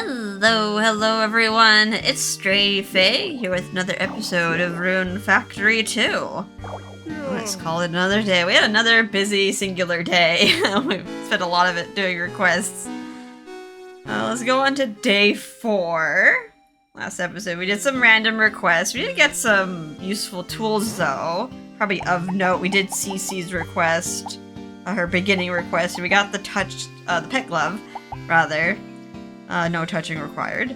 Hello everyone, it's Stray Faye here with another episode of Rune Factory 2. Let's call it another day. We had another busy singular day. We spent a lot of it doing requests. Let's go on to day 4. Last episode we did some random requests. We did get some useful tools though. Probably of note, we did Cece's request, her beginning request. We got the pet glove, rather. No touching required.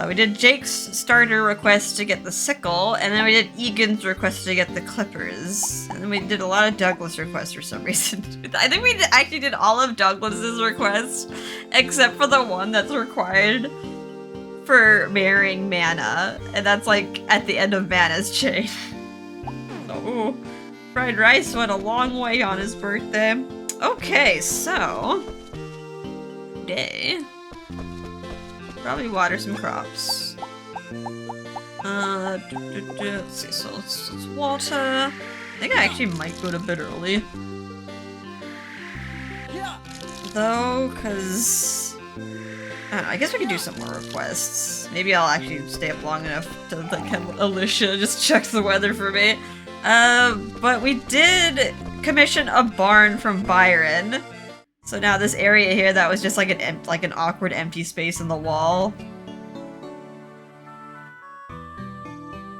We did Jake's starter request to get the sickle, and then we did Egan's request to get the clippers. And then we did a lot of Douglas requests for some reason. I think we actually did all of Douglas's requests, except for the one that's required for marrying Mana, and that's like at the end of Mana's chain. So, fried rice went a long way on his birthday. Okay, so today, probably water some crops. Let's see, so let's water. I think I actually might go to bed early. Though, cause I don't know, I guess we could do some more requests. Maybe I'll actually stay up long enough to like have Alicia just check the weather for me. But we did commission a barn from Byron. So now this area here that was just like an awkward empty space in the wall.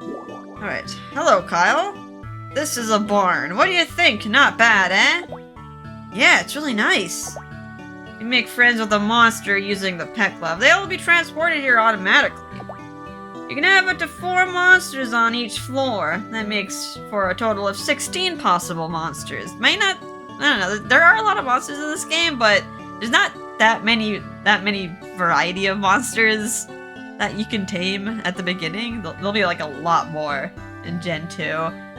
Alright. Hello, Kyle. This is a barn. What do you think? Not bad, eh? Yeah, it's really nice. You make friends with a monster using the pet glove. They'll be transported here automatically. You can have up to 4 monsters on each floor. That makes for a total of 16 possible monsters. I don't know, there are a lot of monsters in this game, but there's not that many variety of monsters that you can tame at the beginning. There'll be like a lot more in Gen 2.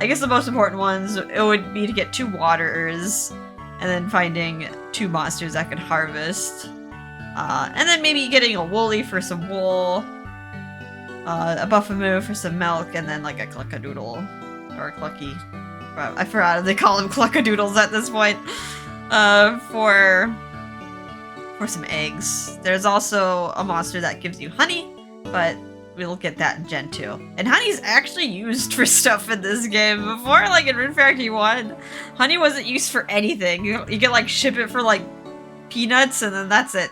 I guess the most important ones, it would be to get 2 waterers, and then finding 2 monsters that can harvest. And then maybe getting a woolly for some wool, a buffamoo for some milk, and then like a cluckadoodle, or a clucky. I forgot they call them cluckadoodles at this point. For some eggs. There's also a monster that gives you honey, but we'll get that in Gen 2. And honey's actually used for stuff in this game. Before, like in Rune Factory 1, honey wasn't used for anything. You could like ship it for like peanuts and then that's it.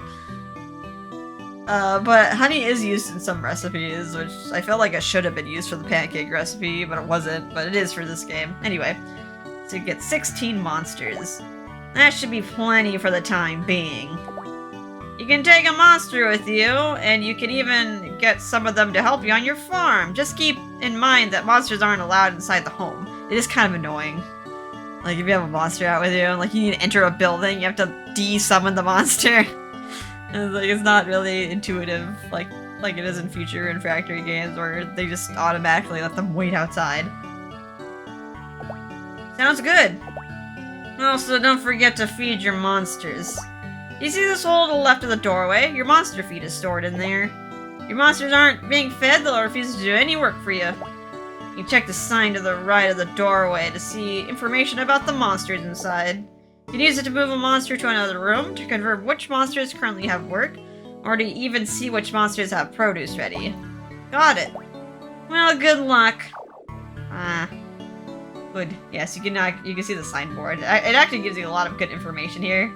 But honey is used in some recipes, which I feel like it should have been used for the pancake recipe, but it wasn't, but it is for this game. Anyway, so you get 16 monsters. That should be plenty for the time being. You can take a monster with you, and you can even get some of them to help you on your farm. Just keep in mind that monsters aren't allowed inside the home. It is kind of annoying. Like, if you have a monster out with you, and like you need to enter a building, you have to de-summon the monster. It's not really intuitive like it is in future and factory games where they just automatically let them wait outside. Sounds good. Also, don't forget to feed your monsters. You see this hole to the left of the doorway? Your monster feed is stored in there. Your monsters aren't being fed, they'll refuse to do any work for you. You check the sign to the right of the doorway to see information about the monsters inside. You can use it to move a monster to another room, to confirm which monsters currently have work, or to even see which monsters have produce ready. Got it. Well, good luck. Good. Yes, you can see the signboard. It actually gives you a lot of good information here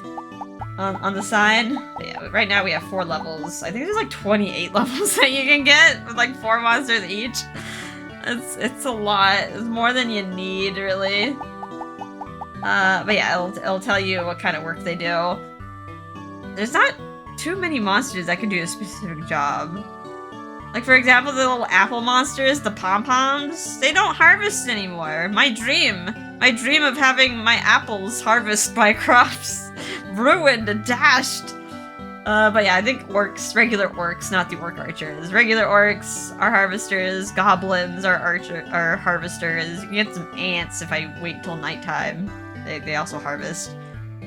on the sign. But yeah, right now we have 4 levels. I think there's like 28 levels that you can get with like 4 monsters each. It's a lot. It's more than you need, really. But yeah, it'll tell you what kind of work they do. There's not too many monsters that can do a specific job. Like, for example, the little apple monsters, the pom-poms, they don't harvest anymore. My dream of having my apples harvest my crops, ruined and dashed. But yeah, I think orcs, regular orcs, not the orc archers. Regular orcs are harvesters, goblins are harvesters. You can get some ants if I wait till nighttime. They also harvest.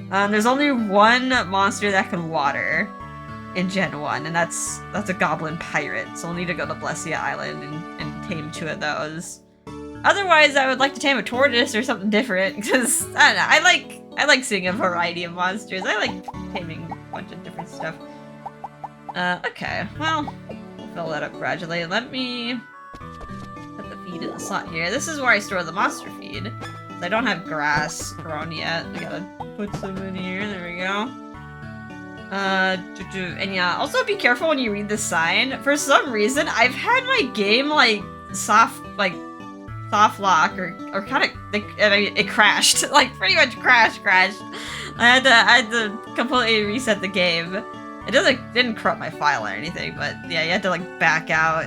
There's only 1 monster that can water in Gen 1, and that's a goblin pirate, so we'll need to go to Blessia Island and tame 2 of those. Otherwise, I would like to tame a tortoise or something different, because, I don't know, I like seeing a variety of monsters. I like taming a bunch of different stuff. Okay, well, we'll fill that up gradually. Let me put the feed in the slot here. This is where I store the monster feed. I don't have grass grown yet. I gotta put some in here. There we go. And yeah, also be careful when you read the sign. For some reason, I've had my game like soft lock or kind of it crashed. Like pretty much crashed. I had to completely reset the game. It didn't corrupt my file or anything, but yeah, you had to like back out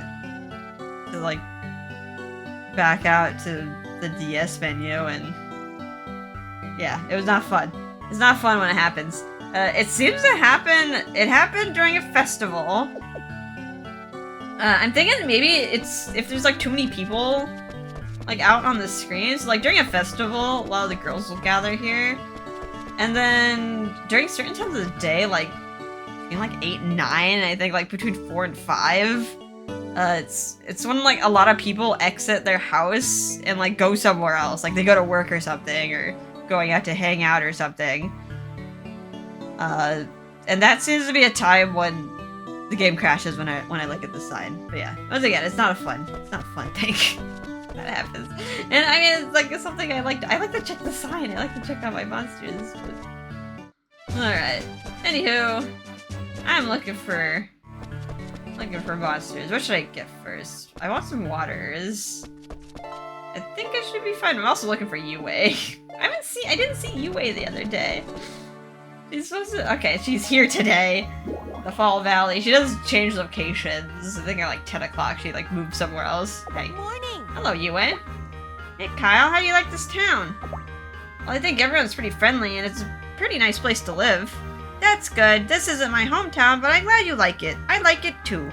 to the DS menu, and yeah, it was not fun. It's not fun when it happens. It seems to happen. It happened during a festival. I'm thinking maybe it's if there's like too many people like out on the screen. So like during a festival, a lot of the girls will gather here, and then during certain times of the day, like between like 8 and 9, I think like between 4 and 5. It's when like a lot of people exit their house and like go somewhere else, like they go to work or something, or going out to hang out or something. And that seems to be a time when the game crashes when I look at the sign. But yeah, once again, it's not a fun thing. That happens. And I mean, it's something I like to check the sign. I like to check out my monsters. But... Alright. Anywho, I'm looking for monsters. What should I get first? I want some waters. I think I should be fine. I'm also looking for Yue. I didn't see Yue the other day. She's supposed to... Okay, she's here today. The Fall Valley. She does change locations. I think at like 10 o'clock she like moved somewhere else. Hey. Morning. Hello, Yue. Hey, Kyle. How do you like this town? Well, I think everyone's pretty friendly and it's a pretty nice place to live. That's good. This isn't my hometown, but I'm glad you like it. I like it too.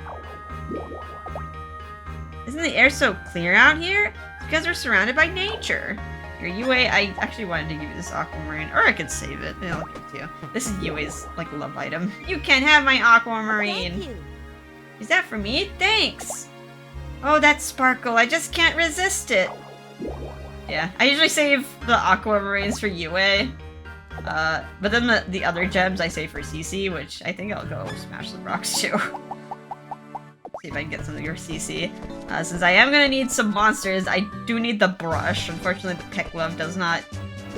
Isn't the air so clear out here? It's because we're surrounded by nature. Here, Yue, I actually wanted to give you this aquamarine, or I could save it. I'll give it to you. This is Yue's, like, love item. You can't have my aquamarine! Thank you. Is that for me? Thanks! Oh, that sparkle. I just can't resist it. Yeah, I usually save the aquamarines for Yue. But then the other gems I save for CC, which I think I'll go smash some rocks too. See if I can get some of your CC. Since I am gonna need some monsters, I do need the brush. Unfortunately, the Peck Glove does not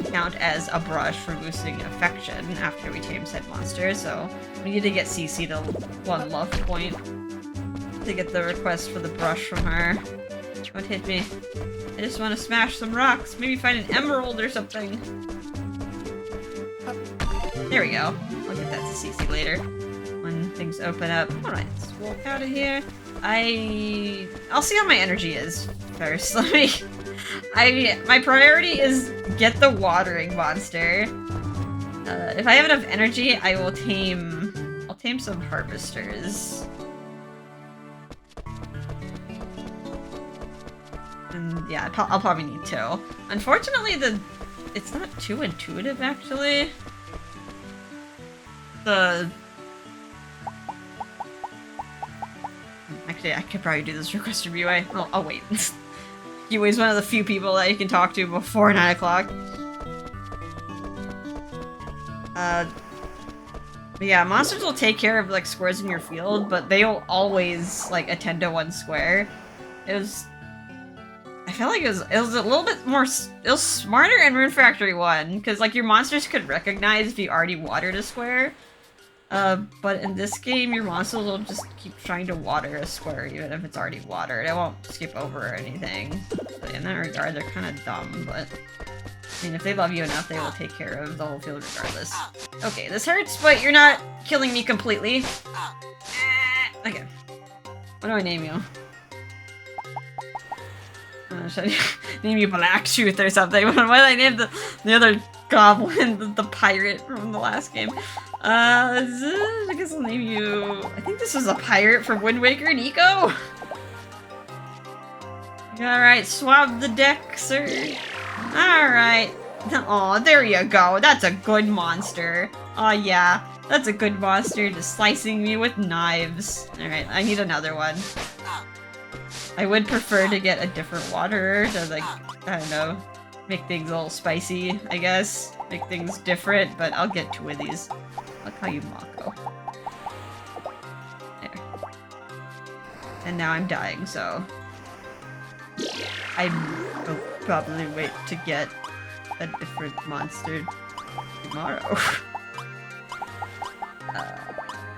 count as a brush for boosting affection after we tame said monster, so we need to get CC to 1 love point to get the request for the brush from her. Don't hit me. I just want to smash some rocks. Maybe find an emerald or something. There we go. I'll get that to CC later when things open up. Alright, let's walk out of here. I'll see how my energy is first. My priority is get the watering monster. If I have enough energy, I'll tame some harvesters. And yeah, I'll probably need 2. Unfortunately, it's not too intuitive actually. Actually, I could probably do this request from Yue. I'll wait. Yue is one of the few people that you can talk to before 9 o'clock. But yeah, monsters will take care of like squares in your field, but they'll always like attend to 1 square. I feel like it was a little bit more, it was smarter in Rune Factory 1, because like your monsters could recognize if you already watered a square. But in this game, your monsters will just keep trying to water a square, even if it's already watered. It won't skip over or anything. So in that regard, they're kind of dumb, but... I mean, if they love you enough, they will take care of the whole field regardless. Okay, this hurts, but you're not killing me completely. Okay. What do I name you? Should I name you Black Truth or something? Why did I name the other goblin, the pirate from the last game? I guess I'll name you... I think this was a pirate from Wind Waker and Eco? Alright, swab the deck, sir. Alright. Aw, there you go. That's a good monster. Aw, yeah. That's a good monster, just slicing me with knives. Alright, I need another one. I would prefer to get a different waterer to, like, I don't know, make things a little spicy, I guess. Make things different, but I'll get 2 of these. I'll call you Mako. And now I'm dying, so... I will probably wait to get a different monster tomorrow.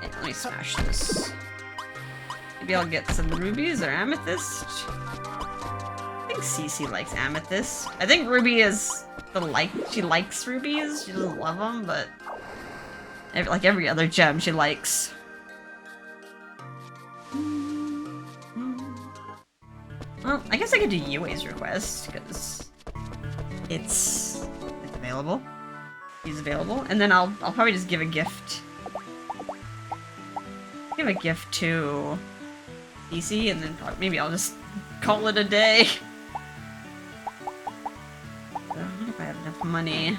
Let me smash this. Maybe I'll get some rubies or amethyst. I think Cece likes amethyst. I think Ruby is she likes rubies. She doesn't love them, but like every other gem she likes. Well, I guess I could do Yue's request, because it's available. He's available. And then I'll probably just give a gift. Give a gift to DC, and then maybe I'll just call it a day. I don't know if I have enough money.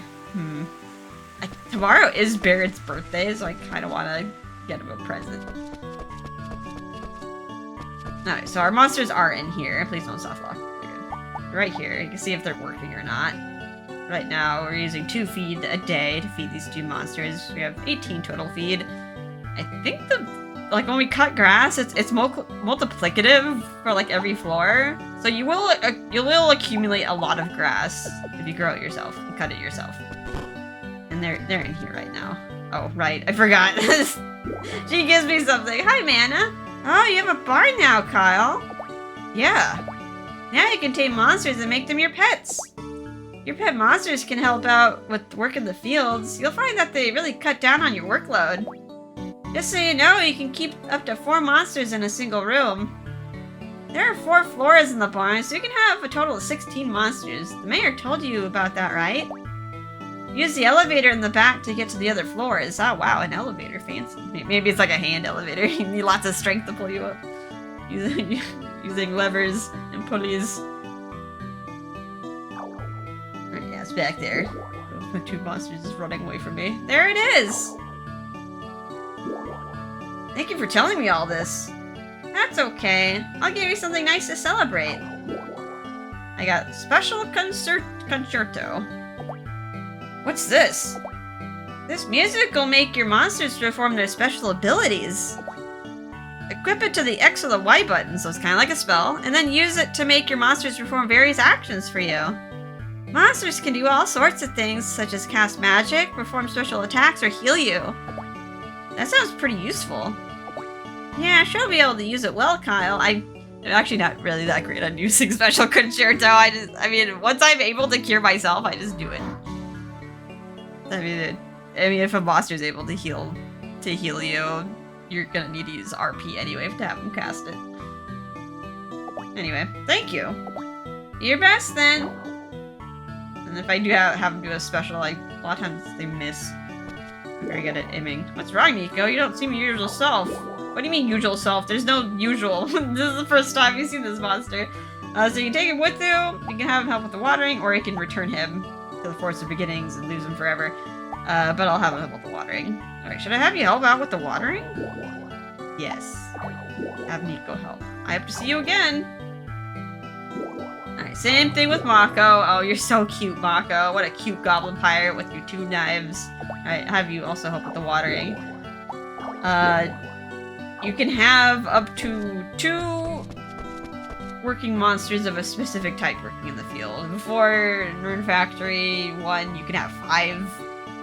Tomorrow is Barrett's birthday, so I kind of want to get him a present. Alright, so our monsters are in here. Please don't soft lock. They're good. Right here. You can see if they're working or not. Right now, we're using 2 feed a day to feed these 2 monsters. We have 18 total feed. I think like when we cut grass, it's multiplicative for like every floor. So you will accumulate a lot of grass if you grow it yourself and cut it yourself. And they're in here right now. Oh, right. I forgot. She gives me something. Hi, Mana. Oh, you have a barn now, Kyle. Yeah. Now you can tame monsters and make them your pets. Your pet monsters can help out with work in the fields. You'll find that they really cut down on your workload. Just so you know, you can keep up to 4 monsters in a single room. There are 4 floors in the barn, so you can have a total of 16 monsters. The mayor told you about that, right? Use the elevator in the back to get to the other floors. Oh wow, an elevator, fancy. Maybe it's like a hand elevator. You need lots of strength to pull you up. Using levers and pulleys. Right, yeah, it's back there. The 2 monsters is running away from me. There it is! Thank you for telling me all this. That's okay. I'll give you something nice to celebrate. I got special concerto. What's this? This music will make your monsters perform their special abilities. Equip it to the X or the Y button, so it's kind of like a spell, and then use it to make your monsters perform various actions for you. Monsters can do all sorts of things, such as cast magic, perform special attacks, or heal you. That sounds pretty useful. Yeah, she'll be able to use it well, Kyle. I'm actually not really that great on using special concerto. I mean, once I'm able to cure myself, I just do it. I mean, if a monster's able to heal you, you're gonna need to use RP anyway to have them cast it. Anyway, thank you. Your best then. And if I do have them do a special, like a lot of times they miss. I'm very good at aiming. What's wrong, Nico? You don't seem your usual self. What do you mean usual self? There's no usual. This is the first time you've seen this monster. So you can take him with you. You can have him help with the watering, or you can return him to the Forest of Beginnings and lose him forever. But I'll have him help with the watering. Alright, should I have you help out with the watering? Yes. Have Nico help. I have to see you again. Alright, same thing with Mako. Oh, you're so cute, Mako. What a cute goblin pirate with your 2 knives. Alright, have you also help with the watering. You can have up to 2 working monsters of a specific type working in the field. Before Rune Factory 1, you can have 5.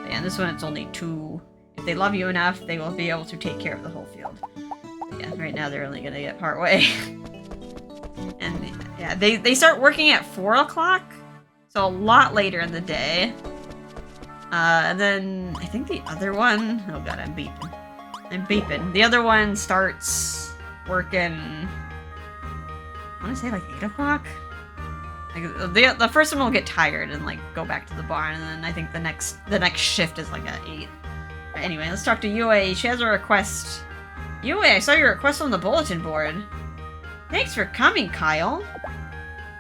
And this one, it's only 2. If they love you enough, they will be able to take care of the whole field. But yeah, right now they're only gonna get part way. And yeah, they start working at 4 o'clock, so a lot later in the day. And then I think the other one, oh god, I'm beeping. The other one starts working, I want to say like 8 o'clock. Like the first one will get tired and like go back to the barn, and then I think the next shift is like at 8. But anyway, let's talk to Yue. She has a request. Yue, I saw your request on the bulletin board. Thanks for coming, Kyle.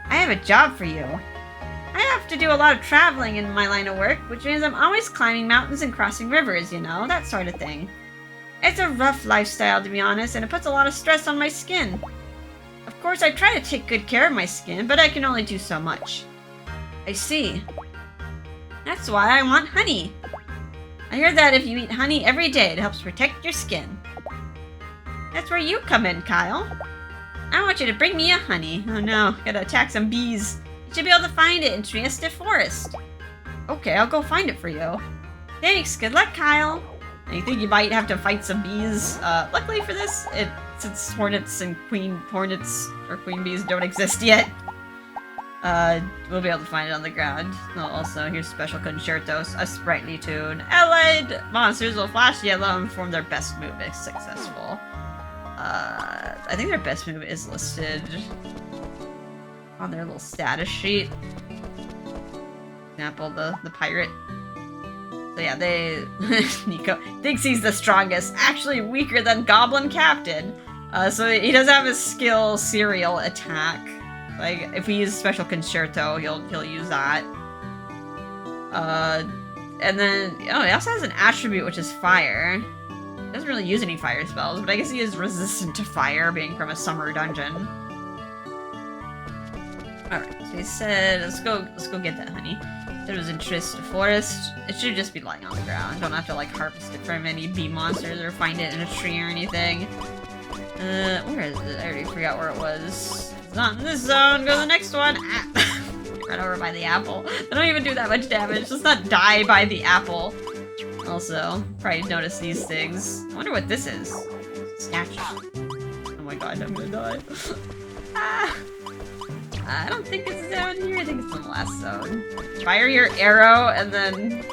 I have a job for you. I have to do a lot of traveling in my line of work, which means I'm always climbing mountains and crossing rivers, you know, that sort of thing. It's a rough lifestyle, to be honest, and it puts a lot of stress on my skin. Of course, I try to take good care of my skin, but I can only do so much. I see. That's why I want honey. I heard that if you eat honey every day, it helps protect your skin. That's where you come in, Kyle. I want you to bring me a honey. Oh no, gotta attack some bees. You should be able to find it in Tree Forest. Okay, I'll go find it for you. Thanks, good luck, Kyle. And you think you might have to fight some bees? Luckily for this, since hornets and queen bees don't exist yet, we'll be able to find it on the ground. Oh, also, here's special concertos, a sprightly tune. Allied monsters will flash yellow and perform their best move if successful. I think their best move is listed on their little status sheet. For example, the pirate. So yeah, Nico thinks he's the strongest, actually weaker than Goblin Captain. So he does have his skill Serial Attack. Like, if we use special concerto, he'll use that. And then, he also has an attribute, which is fire. He doesn't really use any fire spells, but I guess he is resistant to fire, being from a summer dungeon. Alright, so he said, let's go get that honey. It was in Tree Forest. It should just be lying on the ground. Don't have to, like, harvest it from any bee monsters or find it in a tree or anything. Where is it? I already forgot where it was. It's not in this zone. Go to the next one. Ah. Run over by the apple. They don't even do that much damage. Just not die by the apple. Also, probably notice these things. I wonder what this is. Statue. Oh my god, I'm gonna die. Ah. I don't think it's down here. I think it's in the last zone. Fire your arrow and then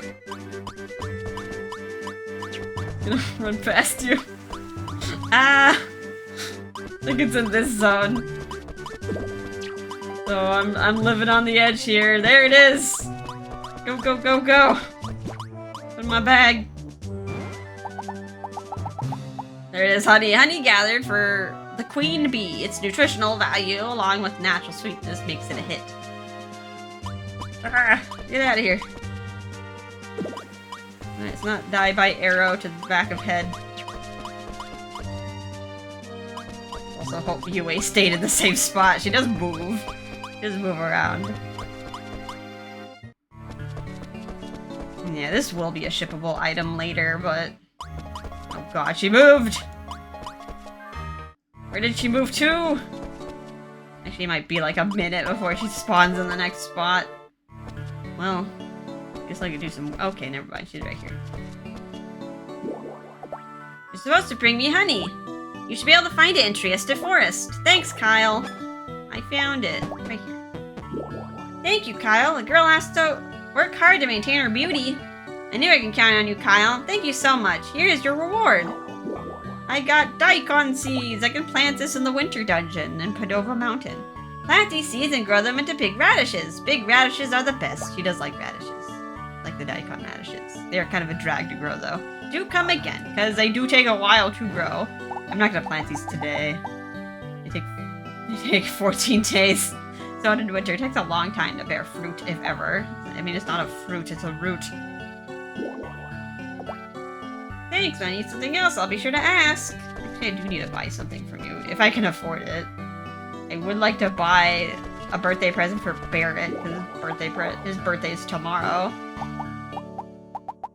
run past you. Ah! I think it's in this zone. So I'm living on the edge here. There it is! Go, go, go, go! Put in my bag. There it is, honey. Honey gathered for the queen bee. Its nutritional value, along with natural sweetness, makes it a hit. Ah, get out of here. Let's not die by arrow to the back of head. Also hope Yue stayed in the same spot. She does move. She does move around. Yeah, this will be a shippable item later, but... Oh god, she moved! Where did she move to? Actually, it might be like a minute before she spawns in the next spot. Well, guess I could do some... Okay, never mind. She's right here. You're supposed to bring me honey. You should be able to find it in Tree Forest. Thanks, Kyle. I found it. Right here. Thank you, Kyle. The girl has to work hard to maintain her beauty. I knew I could count on you, Kyle. Thank you so much. Here is your reward. I got daikon seeds. I can plant this in the winter dungeon in Padova Mountain. Plant these seeds and grow them into big radishes. Big radishes are the best. She does like radishes. Like the daikon radishes. They are kind of a drag to grow, though. Do come again, because they do take a while to grow. I'm not going to plant these today. They take 14 days. So in winter, it takes a long time to bear fruit, if ever. I mean, it's not a fruit, it's a root. Thanks, when I need something else, I'll be sure to ask. Actually, I do need to buy something from you, if I can afford it. I would like to buy a birthday present for Barrett, because his birthday is tomorrow.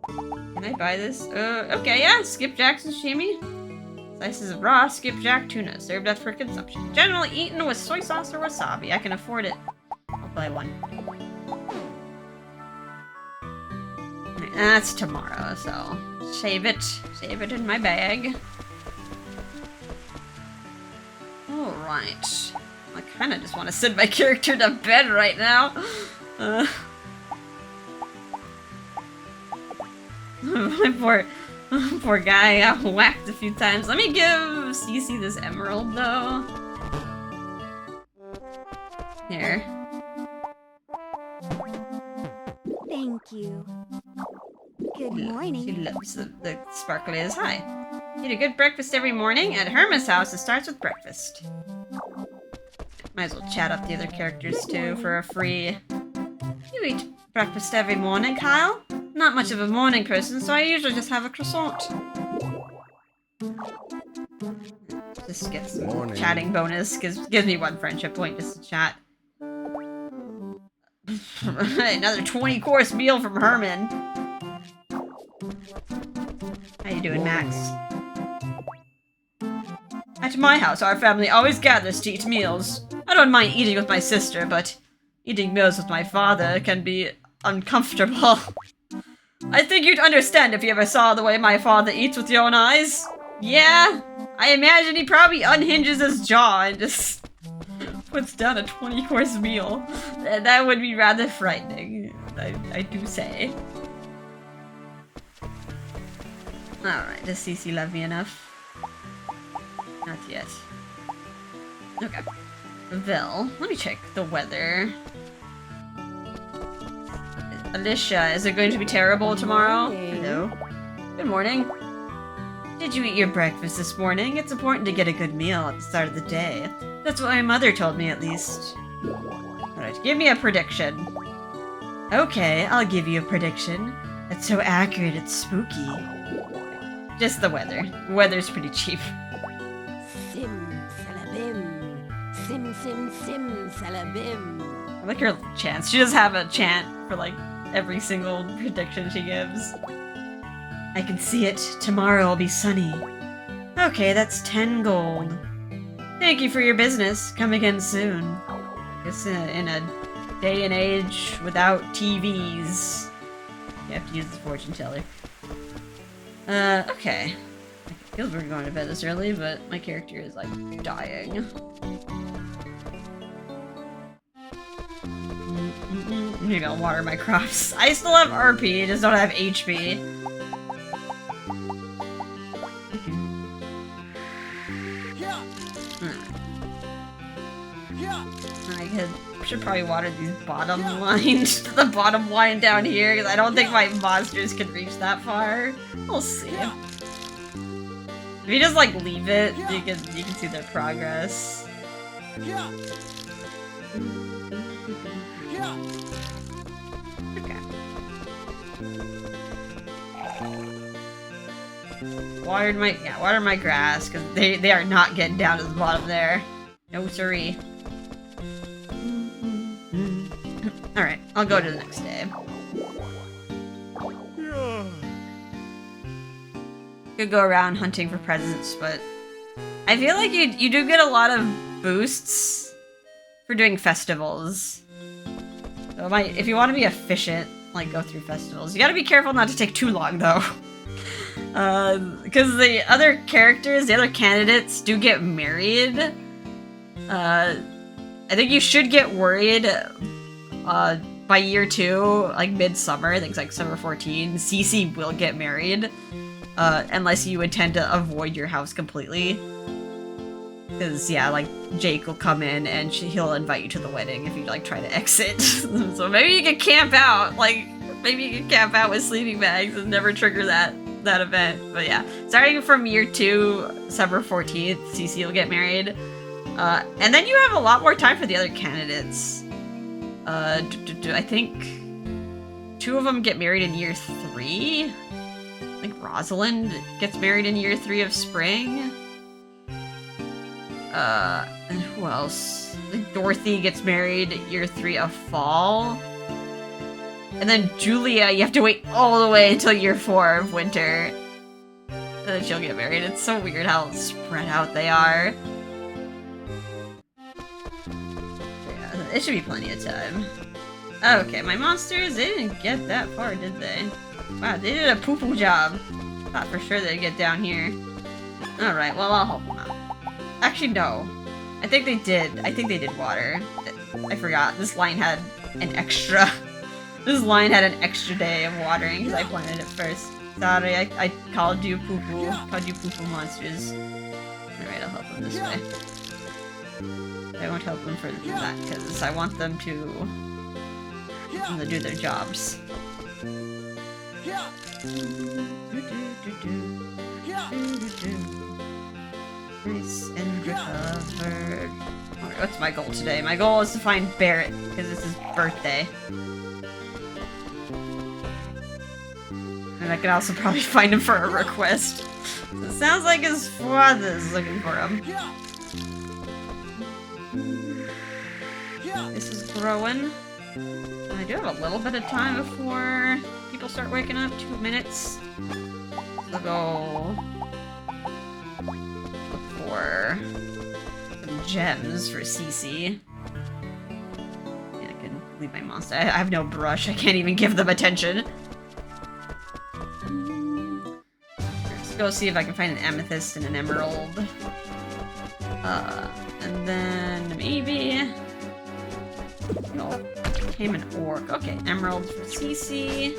Can I buy this? Okay, yeah, skipjack sashimi. Slices of raw skipjack tuna, served up for consumption. Generally eaten with soy sauce or wasabi. I can afford it. I'll buy one. Right, that's tomorrow, so save it. Save it in my bag. Alright. I kinda just want to send my character to bed right now. My poor guy got whacked a few times. Let me give Cece this emerald, though. Here. Thank you. Good morning. She loves the sparklies. Hi. Eat a good breakfast every morning. At Herma's house, it starts with breakfast. Might as well chat up the other characters, too, for a free... You eat breakfast every morning, Kyle? Not much of a morning person, so I usually just have a croissant. Just get some chatting bonus, gives me 1 friendship point just to chat. Another 20-course meal from Herman. How you doing, Max? At At my house, our family always gathers to eat meals. I don't mind eating with my sister, but eating meals with my father can be uncomfortable. I think you'd understand if you ever saw the way my father eats with your own eyes. Yeah, I imagine he probably unhinges his jaw and just puts down a 20-course meal. That would be rather frightening, I do say. Alright, does Cece love me enough? Not yet. Okay. Vil, let me check the weather. Alicia, is it going to be terrible tomorrow? Hello. Good morning. Did you eat your breakfast this morning? It's important to get a good meal at the start of the day. That's what my mother told me, at least. Alright, give me a prediction. Okay, I'll give you a prediction. It's so accurate, it's spooky. Just the weather. Weather's pretty cheap. Sim salabim. Sim sim sim salabim. I like her chants. She does have a chant for like every single prediction she gives. I can see it. Tomorrow will be sunny. Okay, that's 10 gold. Thank you for your business. Come again soon. Guess in a day and age without TVs, you have to use the fortune teller. Okay. I feel we're going to bed this early, but my character is like dying. Maybe I'll water my crops. I still have RP, I just don't have HP. I should probably water these bottom lines, the bottom line down here, because I don't think my monsters can reach that far. We'll see. If you just like leave it, you can see their progress. Okay. Water my grass, because they are not getting down to the bottom there. No siree. Alright, I'll go to the next day. Could go around hunting for presents, but I feel like you do get a lot of boosts for doing festivals. So if you want to be efficient, like go through festivals. You gotta be careful not to take too long though. Because the other characters, the other candidates do get married. I think you should get worried by year 2, like midsummer, I think it's like summer 14, Cece will get married. Unless you intend to avoid your house completely. Because, yeah, like, Jake will come in and he'll invite you to the wedding if you, like, try to exit. So maybe you can camp out, like, maybe you can camp out with sleeping bags and never trigger that event. But yeah, starting from year 2, summer 14th, Cece will get married. And then you have a lot more time for the other candidates. I think 2 of them get married in year 3. I think Rosalind gets married in year 3 of spring. And who else? I think Dorothy gets married year 3 of fall. And then Julia, you have to wait all the way until year 4 of winter. And then she'll get married. It's so weird how spread out they are. Yeah, it should be plenty of time. Okay, my monsters, they didn't get that far, did they? Wow, they did a poo-poo job. Thought for sure they'd get down here. Alright, well, I'll help them out. Actually, no. I think they did. I think they did water. I forgot. This line had an extra... This line had an extra day of watering because I planted it first. Sorry, I called you poo-poo. Called you poo-poo monsters. Alright, I'll help them this way. I won't help them for that because I want them to do their jobs. Nice and recovered. Alright, what's my goal today? My goal is to find Barrett, because it's his birthday. And I can also probably find him for a request. So it sounds like his father's looking for him. This is growing. I do have a little bit of time before people start waking up. 2 minutes. I'll go look for for some gems for Cece. Yeah, I can leave my monster. I have no brush. I can't even give them attention. Let's go see if I can find an amethyst and an emerald. And then maybe... No, tame an orc. Okay, emerald for Cece.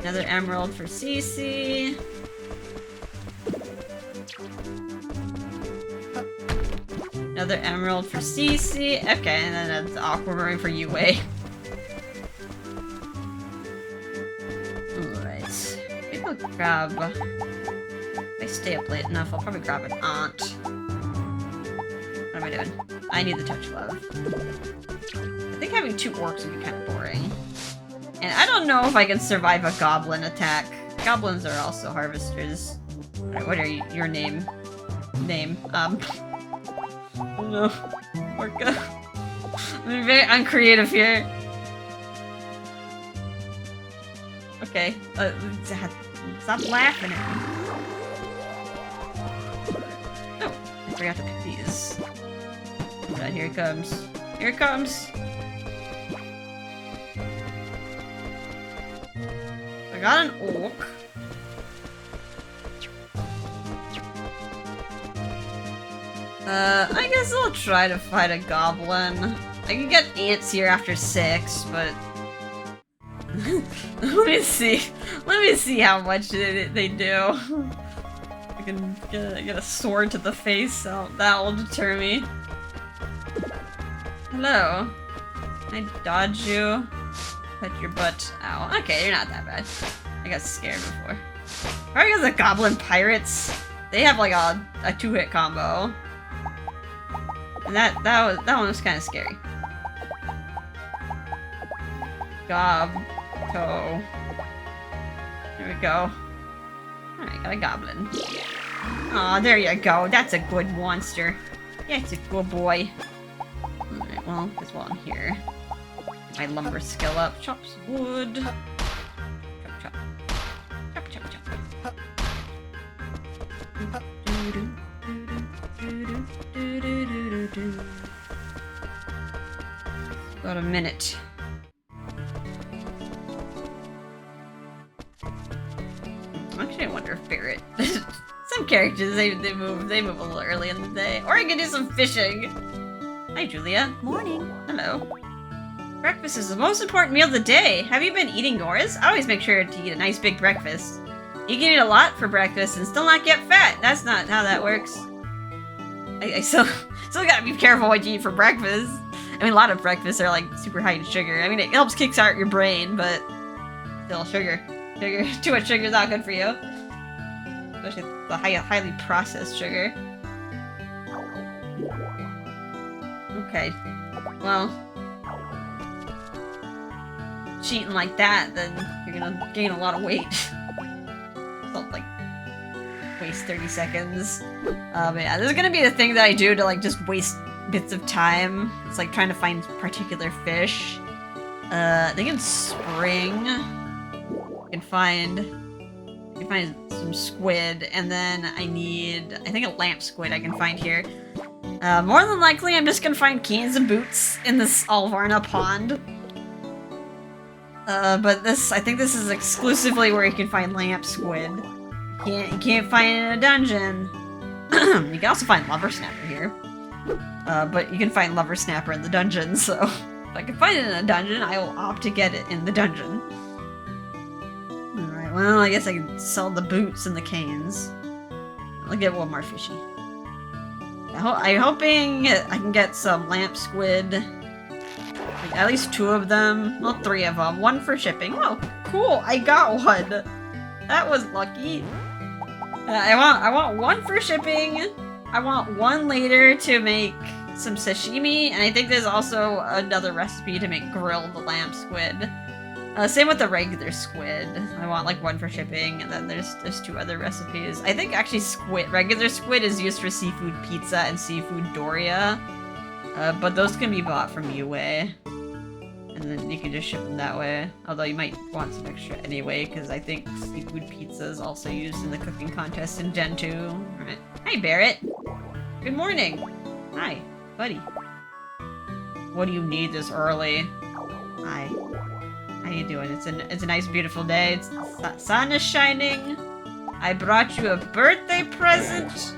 Another emerald for Cece. Another emerald for Cece. Okay, and then an aquamarine for Yue. Alright. Maybe I'll grab... If I stay up late enough, I'll probably grab an aunt. What am I doing? I need the touch love. I think having 2 orcs would be kind of boring. And I don't know if I can survive a goblin attack. Goblins are also harvesters. Alright, what are you? Your name? Oh no. Orca. I'm very uncreative here. Okay. Stop laughing at me. Oh, I forgot to pick these. Alright, here it comes. Here it comes! I got an orc. I guess I'll try to fight a goblin. I can get ants here after 6, but... Let me see. Let me see how much they do. I can get a sword to the face, so that will deter me. Hello. Can I dodge you? Pet your butt. Ow. Okay, you're not that bad. I got scared before. Or I guess the goblin pirates. They have like a 2-hit combo. And that one was kind of scary. Gob. Toe. There we go. Alright, got a goblin. Aw, there you go. That's a good monster. Yeah, it's a good boy. Alright, well, that's while I'm here. My lumber skill up. Chop some wood. Chop, chop. Chop, chop, chop. About a minute. Actually, I wonder if Barrett. Some characters they move a little early in the day. Or I can do some fishing. Hi, Julia. Morning. Hello. Breakfast is the most important meal of the day. Have you been eating yours? I always make sure to eat a nice big breakfast. You can eat a lot for breakfast and still not get fat. That's not how that works. I still gotta be careful what you eat for breakfast. I mean, a lot of breakfasts are like super high in sugar. I mean, it helps kickstart your brain, but still, sugar. Too much sugar is not good for you. Especially the highly processed sugar. Okay. Well, cheating like that, then you're gonna gain a lot of weight. Don't like waste 30 seconds. But yeah, this is gonna be the thing that I do to like just waste bits of time. It's like trying to find particular fish. I think in spring you can find some squid, and then I think a lamp squid I can find here. More than likely, I'm just gonna find cans and boots in this Alvarna pond. But I think this is exclusively where you can find lamp squid. You can't find it in a dungeon. You can also find lover snapper here. But you can find lover snapper in the dungeon, so if I can find it in a dungeon, I will opt to get it in the dungeon. Alright, well, I guess I can sell the boots and the cans. I'll get one more fishy. I'm hoping I can get some lamp squid. Like, at least 2 of them. Well, 3 of them. 1 for shipping. Oh, cool! I got one! That was lucky. I want 1 for shipping. I want 1 later to make some sashimi. And I think there's also another recipe to make grilled lamp squid. Same with the regular squid. I want like 1 for shipping, and then there's 2 other recipes. I think actually regular squid is used for seafood pizza and seafood Doria. But those can be bought from Yue. And then you can just ship them that way. Although you might want some extra anyway, because I think seafood pizza is also used in the cooking contest in Gen 2. Alright. Hey, Barrett! Good morning. Hi, buddy. What do you need this early? Hi. How you doing? It's a nice, beautiful day. Sun is shining. I brought you a birthday present.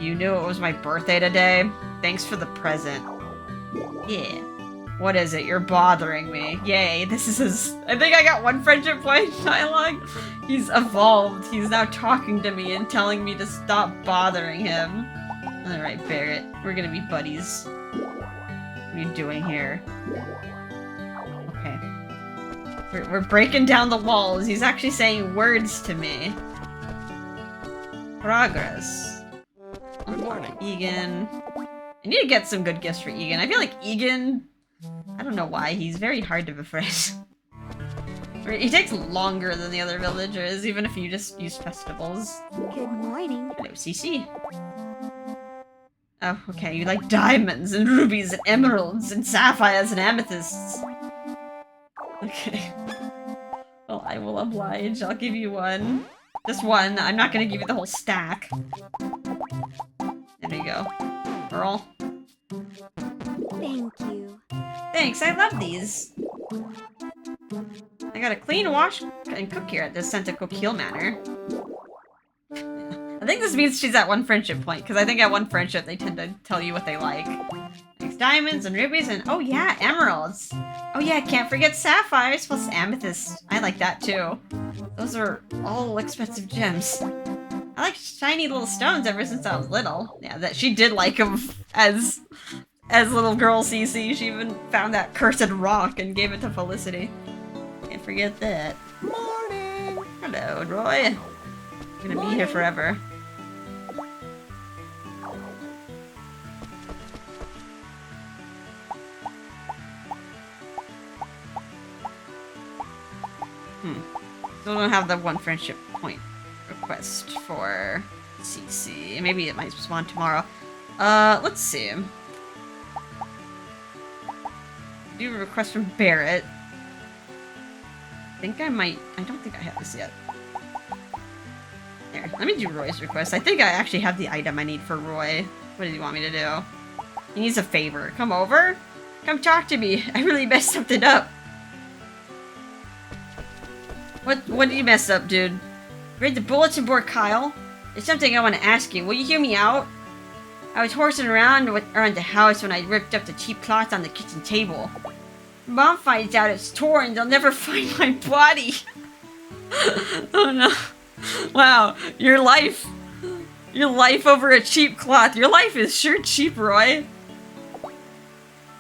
You knew it was my birthday today. Thanks for the present. Yeah. What is it? You're bothering me. Yay, this is his... I think I got 1 friendship point dialogue. He's evolved. He's now talking to me and telling me to stop bothering him. Alright, Barrett. We're gonna be buddies. What are you doing here? Okay. We're breaking down the walls. He's actually saying words to me. Progress. Good morning. Egan. I need to get some good gifts for Egan. I feel like Egan... I don't know why, he's very hard to befriend. He takes longer than the other villagers, even if you just use festivals. Good morning. Hello, CC. Oh, okay, you like diamonds and rubies and emeralds and sapphires and amethysts. Okay. Well, I will oblige. I'll give you one. Just one. I'm not gonna give you the whole stack. There you go. Earl. Thank you. Thanks, I love these. I got a clean wash and cook here at the Santa Coquille Manor. I think this means she's at 1 friendship point, because I think at 1 friendship they tend to tell you what they like. Thanks, diamonds and rubies and, oh yeah, emeralds. Oh yeah, can't forget sapphires plus amethysts. I like that too. Those are all expensive gems. I like shiny little stones ever since I was little. Yeah, that she did like them as little girl CC. She even found that cursed rock and gave it to Felicity. Can't forget that. Morning. Hello, Roy. I'm gonna be here forever. Still don't have the 1 friendship point request for CC. Maybe it might spawn tomorrow. Let's see. Do a request from Barrett. I think I might... I don't think I have this yet. There, let me do Roy's request. I think I actually have the item I need for Roy. What does he want me to do? He needs a favor. Come over? Come talk to me. I really messed something up. What did you mess up, dude? Read the bulletin board, Kyle. There's something I want to ask you. Will you hear me out? I was horsing around the house when I ripped up the cheap cloth on the kitchen table. Mom finds out it's torn, they'll never find my body. Oh no. Wow, your life over a cheap cloth. Your life is sure cheap, Roy.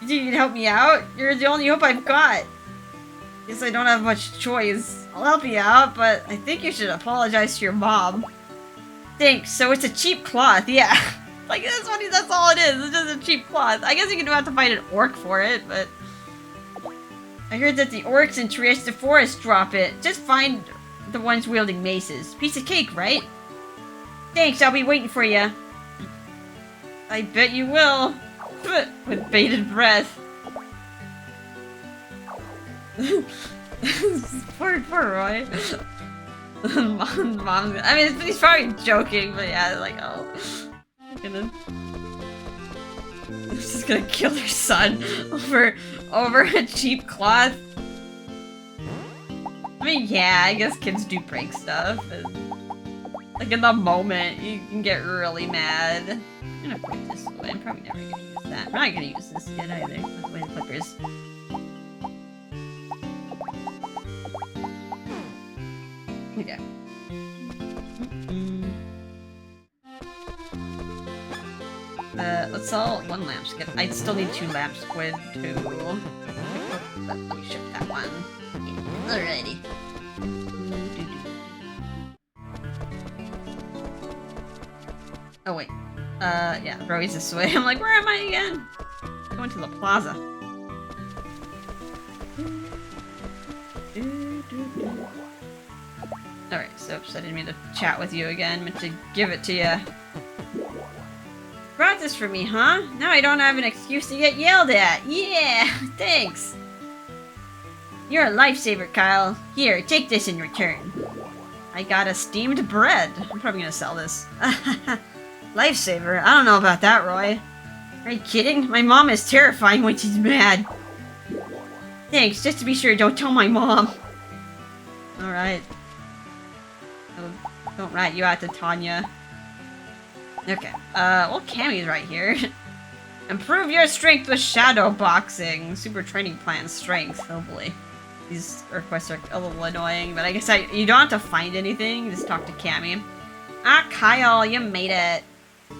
You think you can help me out? You're the only hope I've got. Guess I don't have much choice. I'll help you out, but I think you should apologize to your mom. Thanks, so it's a cheap cloth, yeah. Like, that's all it is, it's just a cheap cloth. I guess you can have to fight an orc for it, but... I heard that the orcs in Trieste Forest drop it. Just find the ones wielding maces. Piece of cake, right? Thanks, I'll be waiting for you. I bet you will. With bated breath. Poor Roy. Mom, I mean, he's probably joking, but yeah, like, oh. I'm just gonna kill your son over a cheap cloth. I mean, yeah, I guess kids do break stuff. And, like, in the moment, you can get really mad. I'm gonna put this away. I'm probably never gonna use that. I'm not gonna use this yet either. Put away the clippers. Okay. Let's sell 1 lamp squid. I still need 2 lamp squid to... Let me ship that one. Yeah. Alrighty. Oh wait. Yeah, Roy's this way. I'm like, where am I again? Going to the plaza. Alright, so I didn't mean to chat with you again. Meant to give it to you. Brought this for me, huh? Now I don't have an excuse to get yelled at. Yeah, thanks. You're a lifesaver, Kyle. Here, take this in return. I got a steamed bread. I'm probably gonna sell this. Lifesaver? I don't know about that, Roy. Are you kidding? My mom is terrifying when she's mad. Thanks, just to be sure, don't tell my mom. Alright. Don't rat you out to Tanya. Okay, well, Cammy's right here. Improve your strength with shadow boxing. Super training plan strength. Oh boy. These requests are a little annoying, but I guess you don't have to find anything. Just talk to Cammy. Ah, Kyle, you made it.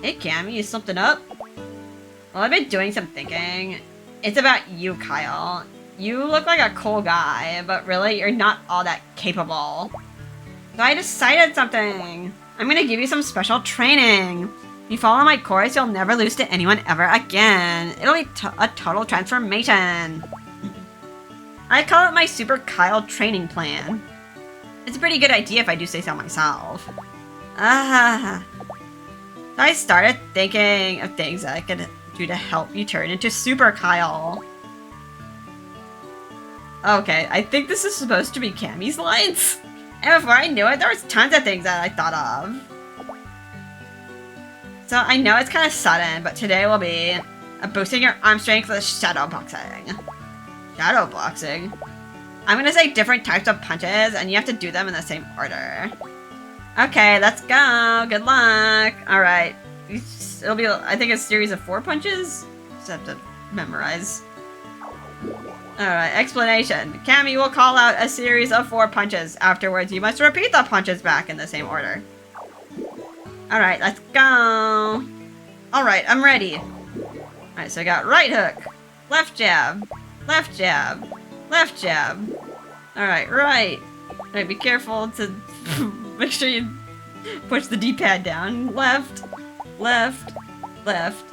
Hey, Cammy, is something up? Well, I've been doing some thinking. It's about you, Kyle. You look like a cool guy, but really, you're not all that capable. So I decided something. I'm gonna give you some special training. If you follow my course, you'll never lose to anyone ever again. It'll be a total transformation. I call it my Super Kyle training plan. It's a pretty good idea if I do say so myself. So I started thinking of things that I could do to help you turn into Super Kyle. Okay, I think this is supposed to be Cammy's lines. And before I knew it, there was tons of things that I thought of. So I know it's kind of sudden, but today will be boosting your arm strength with shadow boxing. Shadow boxing? I'm gonna say different types of punches, and you have to do them in the same order. Okay, let's go. Good luck. Alright. It'll be, I think, a series of 4 punches. Just have to memorize. Alright, explanation. Cammy will call out a series of 4 punches. Afterwards, you must repeat the punches back in the same order. Alright, let's go. Alright, I'm ready. Alright, so I got right hook, left jab, left jab, left jab. Alright, right. Alright, be careful to make sure you push the D-pad down. Left, left, left.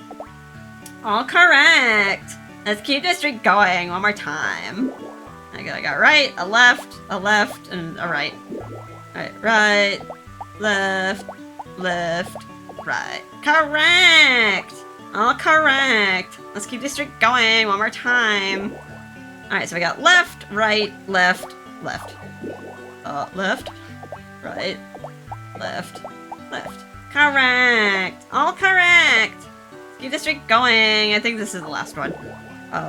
All correct. Let's keep this streak going one more time. I got right, a left, and a right. Alright, right, left, left, right. Correct! All correct. Let's keep this streak going one more time. Alright, so we got left, right, left, left. Left, right, left, left. Correct! All correct! Let's keep this streak going. I think this is the last one.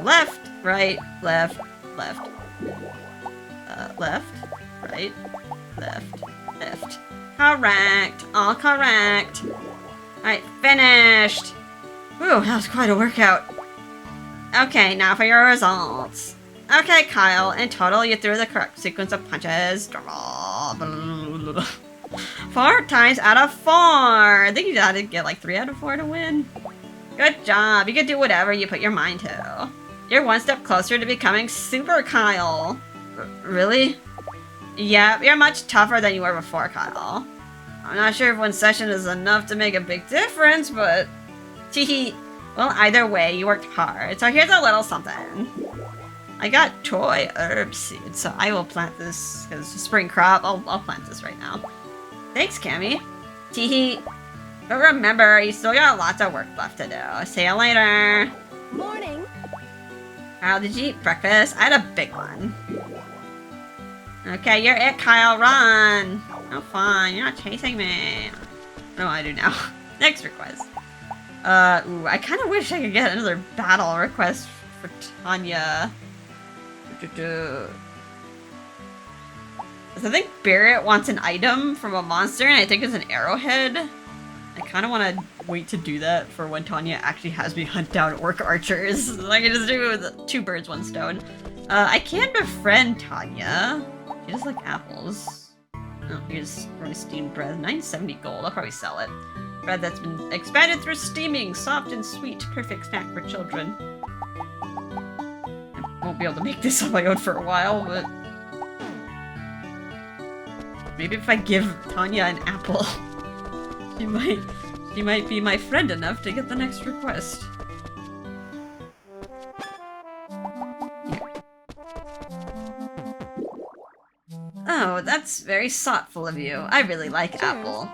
Left, right, left, left. Left, right, left, left. Correct. All correct. Alright, finished. Whew, that was quite a workout. Okay, now for your results. Okay, Kyle, in total you threw the correct sequence of punches. 4 times out of 4. I think you had to get like 3 out of 4 to win. Good job. You can do whatever you put your mind to. You're one step closer to becoming Super Kyle. Really? Yeah, you're much tougher than you were before, Kyle. I'm not sure if 1 session is enough to make a big difference, but... Teehee. Well, either way, you worked hard. So here's a little something. I got toy herb seeds, so I will plant this, because it's a spring crop. I'll plant this right now. Thanks, Cammy. Teehee. But remember, you still got lots of work left to do. See you later. Morning. Kyle, did you eat breakfast? I had a big one. Okay, you're it, Kyle. Run. Oh, fine. You're not chasing me. What do I do now? Next request. Ooh, I kind of wish I could get another battle request for Tanya. So I think Barrett wants an item from a monster, and I think it's an arrowhead. I kind of want to wait to do that for when Tanya actually has me hunt down orc archers. I can just do it with 2 birds, 1 stone. I can befriend Tanya. She does like apples. Oh, here's steamed bread. 970 gold. I'll probably sell it. Bread that's been expanded through steaming. Soft and sweet. Perfect snack for children. I won't be able to make this on my own for a while, but... maybe if I give Tanya an apple, she might be my friend enough to get the next request. Oh, that's very thoughtful of you. I really like apple.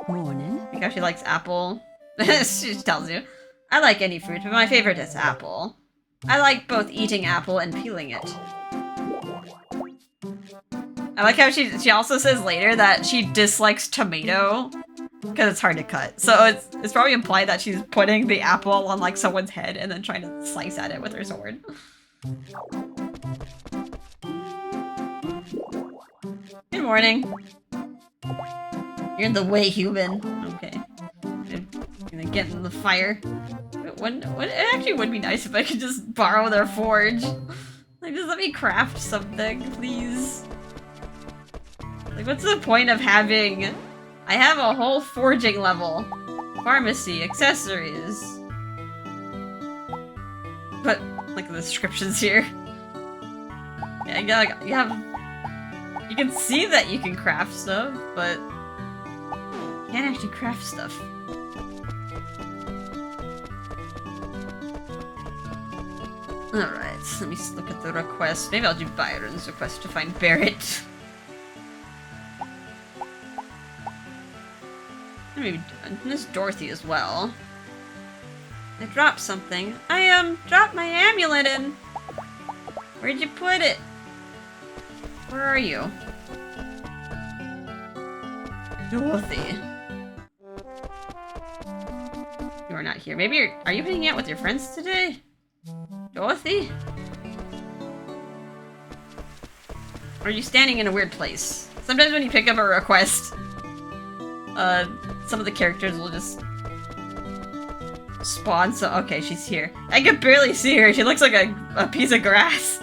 Morning. Because she likes apple. She tells you. I like any fruit, but my favorite is apple. I like both eating apple and peeling it. I like how she also says later that she dislikes tomato. Because it's hard to cut. So it's probably implied that she's putting the apple on like someone's head and then trying to slice at it with her sword. Good morning. You're in the way, human. Okay. I'm gonna get in the fire. It actually would be nice if I could just borrow their forge. Like, just let me craft something, please. Like, what's the point of having... I have a whole forging level. Pharmacy, accessories. But, like, the descriptions here. Yeah, you can see that you can craft stuff, but... you can't actually craft stuff. Alright, let me look at the request. Maybe I'll do Byron's request to find Barrett. Maybe Miss Dorothy as well. I dropped something. I dropped my amulet in. Where'd you put it? Where are you? Dorothy. You are not here. Maybe are you hanging out with your friends today? Dorothy? Or are you standing in a weird place? Sometimes when you pick up a request, some of the characters will just spawn, so okay, she's here. I can barely see her, she looks like a piece of grass.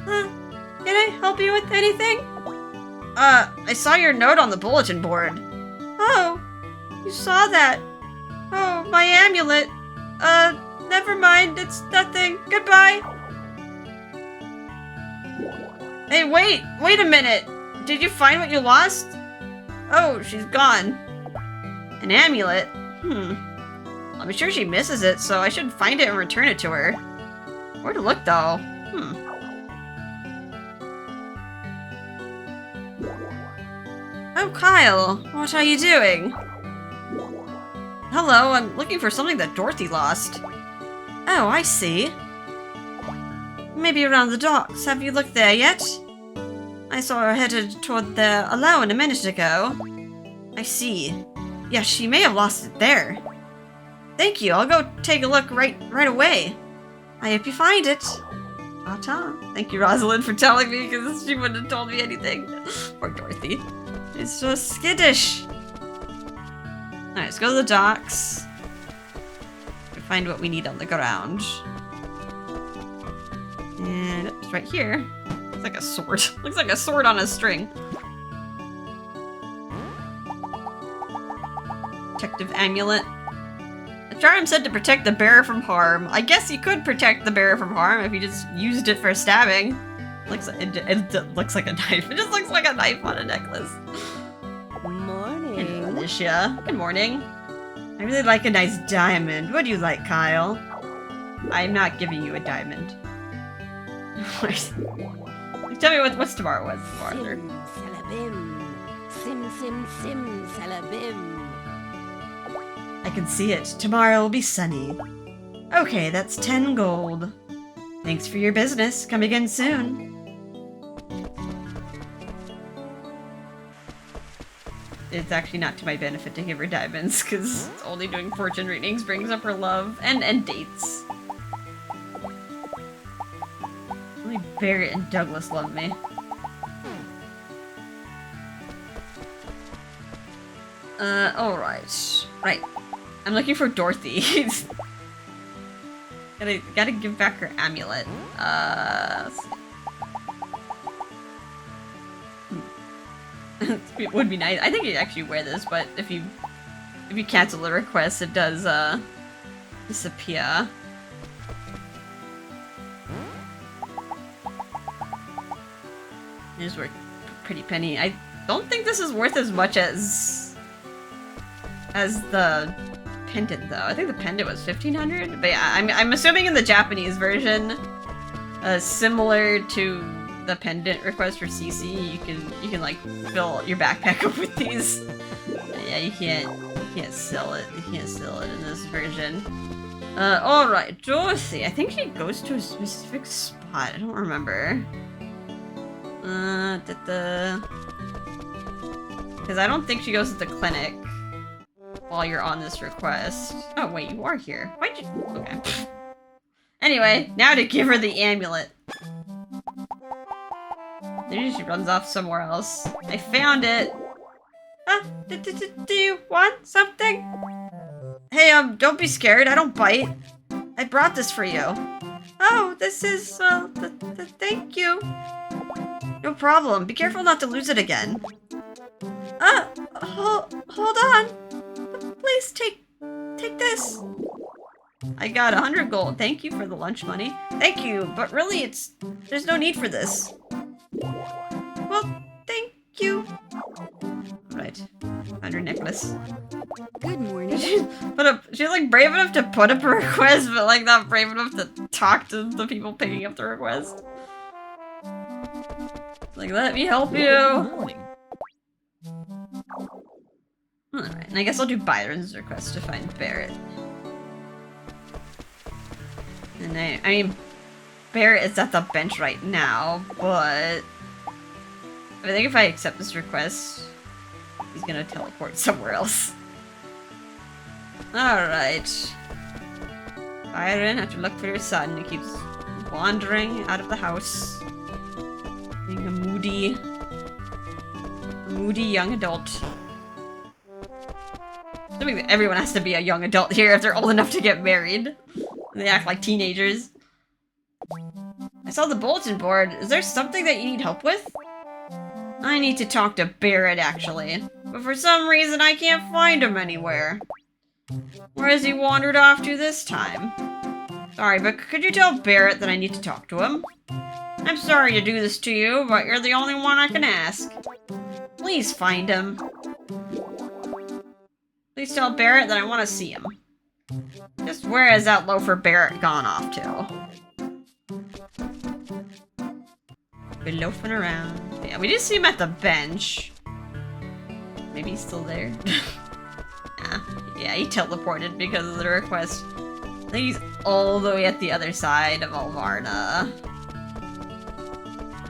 Can I help you with anything? I saw your note on the bulletin board. Oh, you saw that. Oh, my amulet. Never mind, it's nothing. Goodbye. Hey, wait a minute. Did you find what you lost? Oh, she's gone. An amulet? I'm sure she misses it, so I should find it and return it to her. Where to look, though? Oh, Kyle, what are you doing? Hello, I'm looking for something that Dorothy lost. Oh, I see. Maybe around the docks. Have you looked there yet? I saw her headed toward there alone a minute ago. I see. Yes, she may have lost it there. Thank you, I'll go take a look right away. I hope you find it. Ta-ta. Thank you, Rosalind, for telling me, because she wouldn't have told me anything. Poor Dorothy. It's so skittish. Alright, let's go to the docks. Find what we need on the ground. And it's right here. Looks like a sword. Looks like a sword on a string. Protective amulet. A charm said to protect the bearer from harm. I guess you could protect the bearer from harm if you just used it for stabbing. It looks like a knife. It just looks like a knife on a necklace. Morning. Hello, Alicia. Good morning. I really like a nice diamond. What do you like, Kyle? I'm not giving you a diamond. Tell me what's tomorrow? What's tomorrow? Sim salabim. Sim sim sim salabim. I can see it. Tomorrow will be sunny. Okay, that's 10 gold. Thanks for your business. Come again soon. It's actually not to my benefit to give her diamonds, because only doing fortune readings brings up her love and dates. Only Barrett and Douglas love me. Alright. Right. I'm looking for Dorothy. Gotta give back her amulet. Let's see. It would be nice. I think you actually wear this, but if you cancel the request, it does disappear. Here's worth a pretty penny. I don't think this is worth as much as the pendant, though. I think the pendant was 1,500. But yeah, I'm assuming in the Japanese version, similar to the pendant request for CC, you can like fill your backpack up with these. Yeah, you can't sell it. You can't sell it in this version. Alright, Dorothy. I think she goes to a specific spot. I don't remember. Because because I don't think she goes to the clinic while you're on this request. Oh, wait, you are here. Why'd you... Okay. Anyway, now to give her the amulet. Maybe she runs off somewhere else. I found it. Do you want something? Hey, don't be scared. I don't bite. I brought this for you. Oh, this is, thank you. No problem. Be careful not to lose it again. Hold on. Please take this. I got 100 gold. Thank you for the lunch money. Thank you, but really there's no need for this. Well, thank you. Right. Found her necklace. Good morning. She's like brave enough to put up a request, but like not brave enough to talk to the people picking up the request. Like, let me help you. Alright, and I guess I'll do Byron's request to find Barrett. And I mean, Barrett is at the bench right now, but I think if I accept this request, he's gonna teleport somewhere else. Alright. Byron, have to look for your son. He keeps wandering out of the house. Being a moody young adult. I mean, everyone has to be a young adult here if they're old enough to get married. They act like teenagers. I saw the bulletin board. Is there something that you need help with? I need to talk to Barrett, actually. But for some reason, I can't find him anywhere. Where has he wandered off to this time? Sorry, but could you tell Barrett that I need to talk to him? I'm sorry to do this to you, but you're the only one I can ask. Please find him. Please tell Barrett that I want to see him. Just where has that loafer Barrett gone off to? Been loafing around. Yeah, we did see him at the bench. Maybe he's still there. Yeah, he teleported because of the request. I think he's all the way at the other side of Alvarna.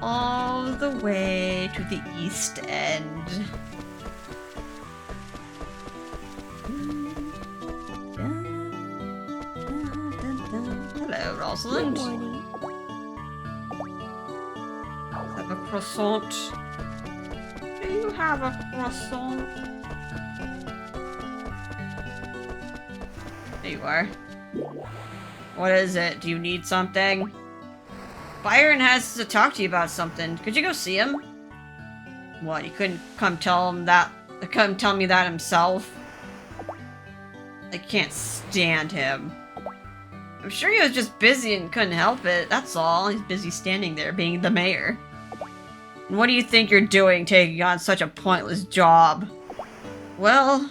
All the way to the east end. Hello, Rosalind. Good morning. Have a croissant. Do you have a croissant? There you are. What is it? Do you need something? Byron has to talk to you about something. Could you go see him? What, you couldn't come tell me that himself? I can't stand him. I'm sure he was just busy and couldn't help it, that's all. He's busy standing there being the mayor. And what do you think you're doing taking on such a pointless job? Well...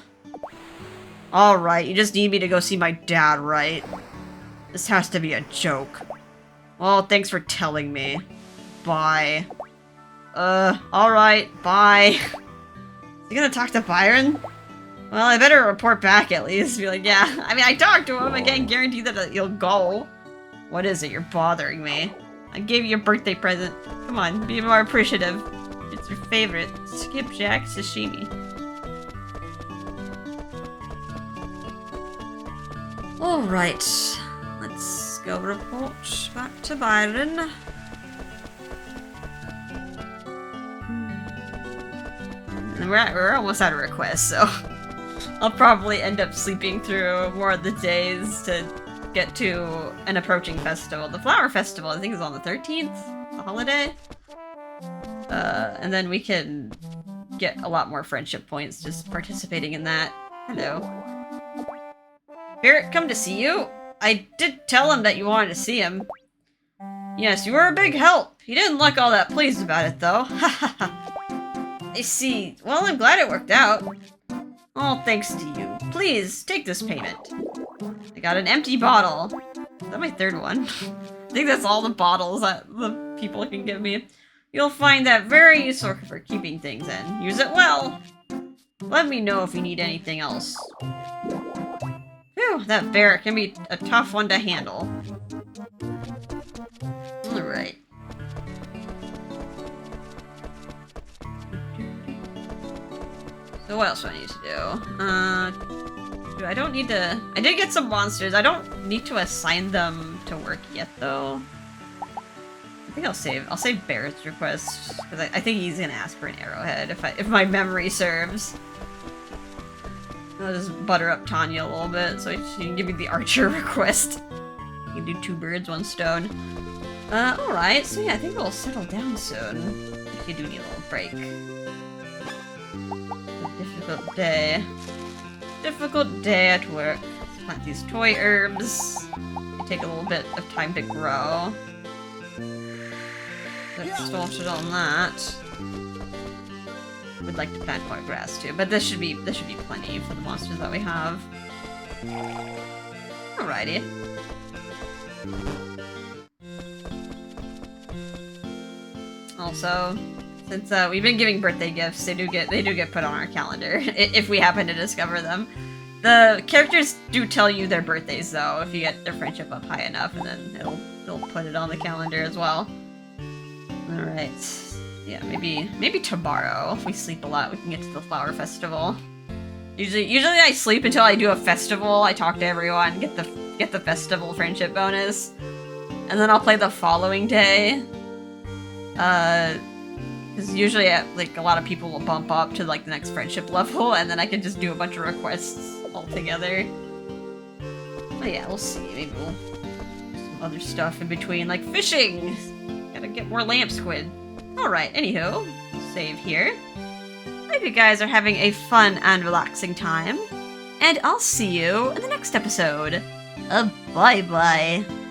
Alright, you just need me to go see my dad, right? This has to be a joke. Well, thanks for telling me. Bye. Alright, bye. Is he gonna talk to Byron? Well, I better report back at least. Be like, yeah, I mean, I talked to him. I can't guarantee that he'll go. What is it? You're bothering me. I gave you a birthday present. Come on, be more appreciative. It's your favorite. Skipjack sashimi. Alright. Let's go report back to Byron. And we're almost out of requests, so I'll probably end up sleeping through more of the days to get to an approaching festival. The Flower Festival, I think, is on the 13th, the holiday. And then we can get a lot more friendship points just participating in that. Hello. Barrett, come to see you? I did tell him that you wanted to see him. Yes, you were a big help. He didn't look all that pleased about it, though. Ha ha ha. I see. Well, I'm glad it worked out. All thanks to you. Please, take this payment. I got an empty bottle. Is that my third one? I think that's all the bottles that the people can give me. You'll find that very useful for keeping things in. Use it well. Let me know if you need anything else. Phew, that Barrett can be a tough one to handle. Alright. So what else do I need to do? I don't need to... I did get some monsters. I don't need to assign them to work yet, though. I think I'll save Barrett's request, because I think he's gonna ask for an arrowhead, if my memory serves. I'll just butter up Tanya a little bit, so she can give me the archer request. You can do 2 birds, 1 stone. Alright, so yeah, I think we'll settle down soon. If you do need a little break. Difficult day. Difficult day at work. Let's plant these toy herbs. They take a little bit of time to grow. Let's started on that. Would like to plant more grass too, but this should be plenty for the monsters that we have. Alrighty. Also, since we've been giving birthday gifts, they do get put on our calendar if we happen to discover them. The characters do tell you their birthdays though, if you get their friendship up high enough, and then they'll put it on the calendar as well. All right, yeah, maybe tomorrow if we sleep a lot, we can get to the flower festival. Usually I sleep until I do a festival. I talk to everyone, get the festival friendship bonus, and then I'll play the following day. Because usually, like, a lot of people will bump up to, like, the next friendship level, and then I can just do a bunch of requests all together. But yeah, we'll see. Maybe we'll do some other stuff in between, like fishing! Gotta get more lamp squid. Alright, anywho, save here. I hope you guys are having a fun and relaxing time, and I'll see you in the next episode. Bye-bye.